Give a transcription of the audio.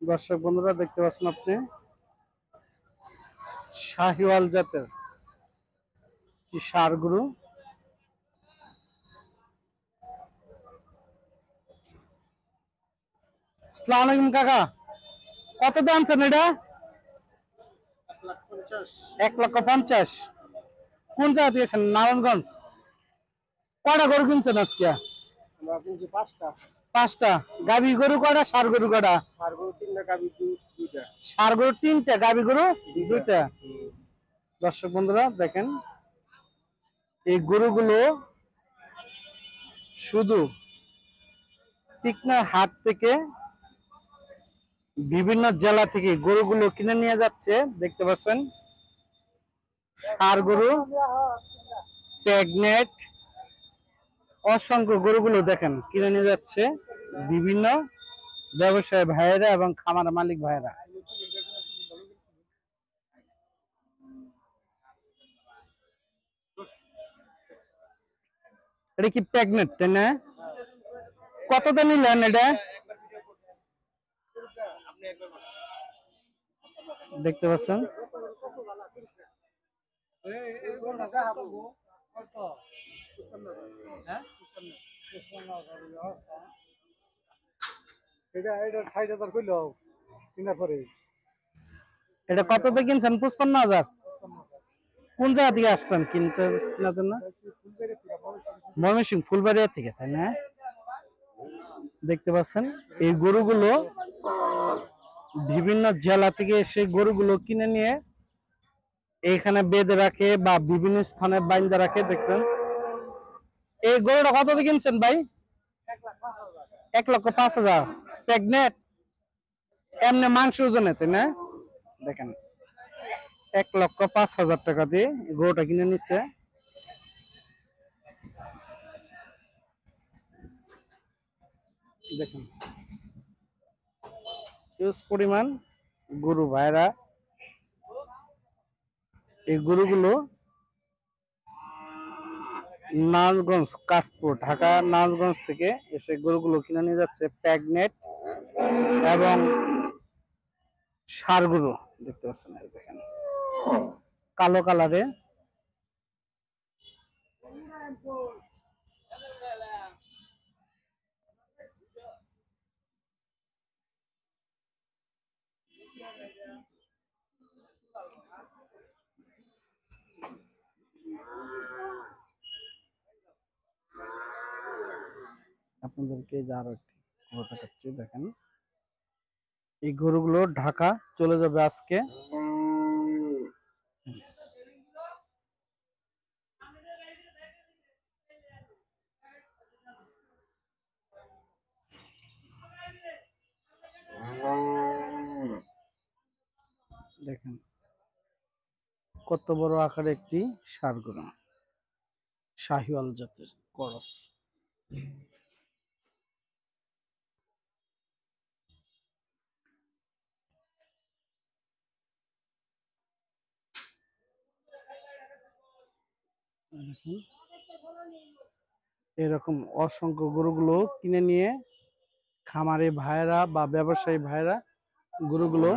দর্শক বন্ধুরা দেখতে পাচ্ছেন আপনি শাহিওয়াল জাতের কি ষাঁড় গরু। আসসালামু আলাইকুম কাকা, কত দাম আনছেন এটা? 1,50,000। কোন জায়গা দিয়েছেন? নারায়ণগঞ্জ। কয়টা গরু কিনছেন আজকে? পাঁচটা। গাভী গরু কয়টা, ষাঁড় গরু কয়টা? ষাঁড় গরু তিনটা, গাভী গরু দুইটা। দর্শক বন্ধুরা দেখেন, এই গরুগুলো শুধু টিকনার হাট থেকে বিভিন্ন জেলা থেকে গরুগুলো কিনে নিয়ে যাচ্ছে। দেখতে পাচ্ছেন ষাঁড় গরু, প্রেগনেট, অসংখ্য গরুগুলো দেখেন কিনে নিয়ে যাচ্ছে বিভিন্ন ব্যবসায়ী ভাইয়েরা এবং খামার মালিক ভাইয়েরা। এটা কি প্রেগনেট তাই না? কত দাম নিলেন এটা? দেখতে পাচ্ছেন এটা কততে কিনছেন? 55,000। কোন জায়গা থেকে আসছেন কিনতে কেনার জন্য? ময়মনসিংহ ফুলবাড়িয়া থেকে তাই না? দেখতে পাচ্ছেন এই গরুগুলো বিভিন্ন জেলা থেকে এসে গরুগুলো কিনে নিয়ে এইখানে বেঁধে রাখে বা বিভিন্ন স্থানে বাইন্ধে রাখে। দেখছেন এই গরুটা কত দিয়ে কিনছেন ভাই? 1,05,000। প্রেগনেট, এমনি মাংস ওজনে তাই না? দেখেন 1,05,000 টাকা দিয়ে গরুটা কিনে নিচ্ছে। দেখেন হিউজ পরিমাণ গরু ভাইরা। এই গরুগুলো নারায়ণগঞ্জ, কাশপুর, ঢাকা নারায়ণগঞ্জ থেকে এসে গরুগুলো কিনে নিয়ে যাচ্ছে। প্রেগনেট এবং ষাঁড় গরু দেখতে পাচ্ছেন, দেখেন কালো কালারে। আপনাদেরকে আরো একটি গরু দেখাচ্ছি। দেখেন এই গরুগুলো ঢাকা চলে যাবে আজকে। দেখেন কত বড় আকারে একটি ষাঁড় গরু, শাহিওয়াল জাতের ক্রস। এরকম অসংখ্য গরুগুলো কিনে নিয়ে খামারে ভাইরা বা ব্যবসায়ী ভাইরা গরুগুলো